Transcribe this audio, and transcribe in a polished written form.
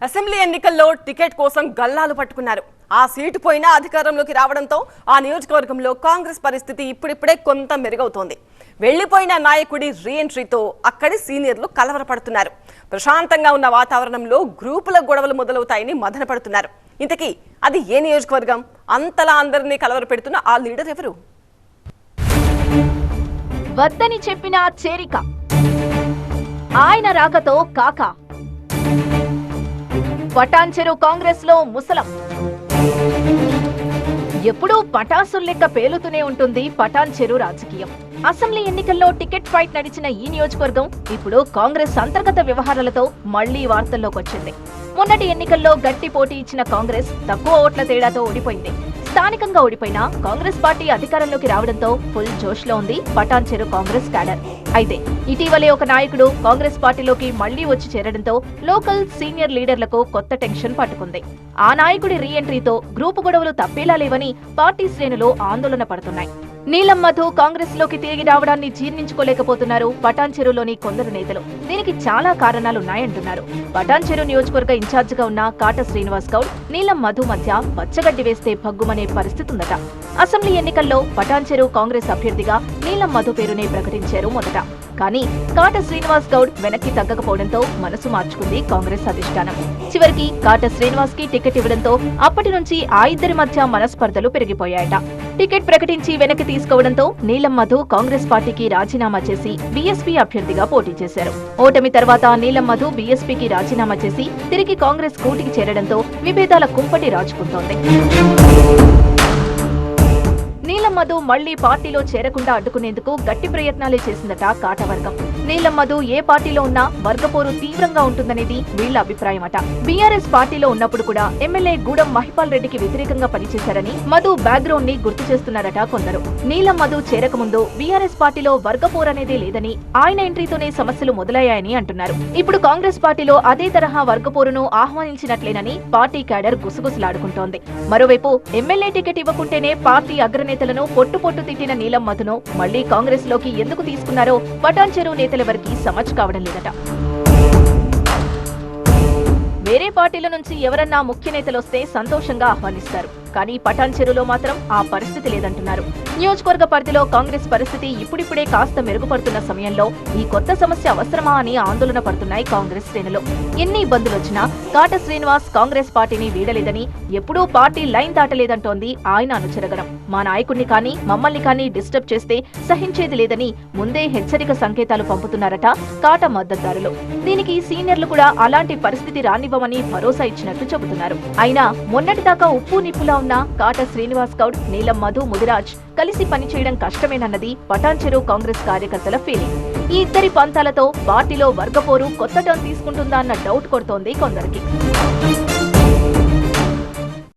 Assembly ఎన్నికల్లో ticket కోసం గల్లాలు పట్టుకున్నారు. ఆ సీటు పోయినా అధికారంలోకి రావడంతో ఆ నియోజకవర్గంలో కాంగ్రెస్ పరిస్థితి ఇప్పుడిప్పుడే కొంత మెరుగవుతోంది. వెళ్లిపోయిన నాయకుడి రీఎంట్రీతో అక్కడి సీనియర్లు కలవరపడుతున్నారు. ప్రశాంతంగా ఉన్న వాతావరణంలో గ్రూపుల గొడవలు మొదలవుతాయని మదనపడుతున్నారు. ఇంతకీ అది ఏ నియోజకవర్గం? అంతలా అందరినీ కలవరపెడుతున్న ఆ లీడర్ ఎవరు? వద్దని చెప్పిన చేరిక, ఆయన రాకతో కాకా, పటాన్చెరు కాంగ్రెస్ లో ముసలం. ఎప్పుడూ పటాసుల్లెక్క పేలుతూనే ఉంటుంది పటాన్చెరు రాజకీయం. అసెంబ్లీ ఎన్నికల్లో టికెట్ ఫైట్ నడిచిన ఈ నియోజకవర్గం ఇప్పుడు కాంగ్రెస్ అంతర్గత వ్యవహారాలతో మళ్లీ వార్తల్లోకొచ్చింది. మొన్నటి ఎన్నికల్లో గట్టి పోటీ ఇచ్చిన కాంగ్రెస్ తక్కువ ఓట్ల తేడాతో ఓడిపోయింది. స్థానికంగా ఓడిపోయినా కాంగ్రెస్ పార్టీ అధికారంలోకి రావడంతో ఫుల్ జోష్ లో ఉంది పటాన్చెరు కాంగ్రెస్ క్యాడర్. అయితే ఇటీవలే ఒక నాయకుడు కాంగ్రెస్ పార్టీలోకి మళ్లీ వచ్చి చేరడంతో లోకల్ సీనియర్ లీడర్లకు కొత్త టెన్షన్ పట్టుకుంది. ఆ నాయకుడి రీఎంట్రీతో గ్రూపు గొడవలు తప్పేలా లేవని పార్టీ శ్రేణులు ఆందోళన పడుతున్నాయి. నీలం మధు కాంగ్రెస్ లోకి తిరిగి రావడాన్ని జీర్ణించుకోలేకపోతున్నారు పటాన్చెరులోని కొందరు నేతలు. దీనికి చాలా కారణాలున్నాయంటున్నారు. పటాన్చెరు నియోజకవర్గ ఇన్ఛార్జిగా ఉన్న కాట శ్రీనివాస్ గౌడ్, నీలం మధు మధ్య పచ్చగడ్డి వేస్తే భగ్గుమనే పరిస్థితి ఉందట. అసెంబ్లీ ఎన్నికల్లో పటాన్చెరు కాంగ్రెస్ అభ్యర్థిగా నీలం మధు పేరునే ప్రకటించారు మొదట. కానీ కాట శ్రీనివాస్ గౌడ్ వెనక్కి తగ్గకపోవడంతో మనసు మార్చుకుంది కాంగ్రెస్ అధిష్టానం. చివరికి కాట శ్రీనివాస్ కి టికెట్ ఇవ్వడంతో అప్పటి నుంచి ఆ ఇద్దరి మధ్య మనస్పర్ధలు పెరిగిపోయాయట. టికెట్ ప్రకటించి వెనక్కి తీసుకోవడంతో నీలం మధు కాంగ్రెస్ పార్టీకి రాజీనామా చేసి బీఎస్పీ అభ్యర్థిగా పోటీ చేశారు. ఓటమి తర్వాత నీలం మధు బీఎస్పీకి రాజీనామా చేసి తిరిగి కాంగ్రెస్ కూటికి చేరడంతో విభేదాల కుంపటి రాజుకుంటోంది. నీలం మధు మళ్లీ పార్టీలో చేరకుండా అడ్డుకునేందుకు గట్టి ప్రయత్నాలే చేసిందట కాట వర్గం. నీలం మధు ఏ పార్టీలో ఉన్నా వర్గపోరు తీవ్రంగా ఉంటుందనేది వీళ్ల అభిప్రాయమట. బీఆర్ఎస్ పార్టీలో ఉన్నప్పుడు కూడా ఎమ్మెల్యే గూడెం మహిపాల్ రెడ్డికి వ్యతిరేకంగా పనిచేశారని మధు బ్యాక్గ్రౌండ్ ని గుర్తు చేస్తున్నారట కొందరు. నీలం మధు చేరకముందు బీఆర్ఎస్ పార్టీలో వర్గపోరనేదే లేదని, ఆయన ఎంట్రీతోనే సమస్యలు మొదలయ్యాయని అంటున్నారు. ఇప్పుడు కాంగ్రెస్ పార్టీలో అదే తరహా వర్గపోరును ఆహ్వానించినట్లేనని పార్టీ క్యాడర్ గుసగుసలాడుకుంటోంది. మరోవైపు ఎమ్మెల్యే టికెట్ ఇవ్వకుంటేనే పార్టీ అగ్రనేతలను పొట్టు తిట్టిన నీలం మధును మళ్లీ కాంగ్రెస్ లోకి ఎందుకు తీసుకున్నారో పటాన్చెరు నేతలెవరికి సమజ్ కావడం లేదట. వేరే పార్టీల నుంచి ఎవరన్నా ముఖ్య నేతలొస్తే సంతోషంగా ఆహ్వానిస్తారు. కానీ పటాన్చెరులో మాత్రం ఆ పరిస్థితి లేదంటున్నారు. నియోజకవర్గ పరిధిలో కాంగ్రెస్ పరిస్థితి ఇప్పుడిప్పుడే కాస్త మెరుగుపడుతున్న సమయంలో ఈ కొత్త సమస్య అవసరమా అని ఆందోళన పడుతున్నాయి కాంగ్రెస్ శ్రేణులు. ఎన్ని ఇబ్బందులొచ్చినా కాట శ్రీనివాస్ కాంగ్రెస్ పార్టీని వీడలేదని, ఎప్పుడూ పార్టీ లైన్ దాటలేదంటోంది ఆయన అనుచరగణం. మా నాయకుడిని కానీ మమ్మల్ని కానీ డిస్టర్బ్ చేస్తే సహించేది లేదని ముందే హెచ్చరిక సంకేతాలు పంపుతున్నారట కాట మద్దతుదారులు. దీనికి సీనియర్లు కూడా అలాంటి పరిస్థితి రానివ్వమని భరోసా ఇచ్చినట్టు చెబుతున్నారు. అయినా మొన్నటిదాకా ఉప్పు నిప్పులా ఉన్న కాట శ్రీనివాస్ గౌడ్, నీలం మధు ముదిరాజ్ కలిసి పనిచేయడం కష్టమేనన్నది పటాన్చెరు కాంగ్రెస్ కార్యకర్తల ఫీలింగ్. ఈ ఇద్దరి పంతాలతో పార్టీలో వర్గపోరు కొత్త టర్న్ తీసుకుంటుందా అన్న డౌట్ కొడుతోంది కొందరికి.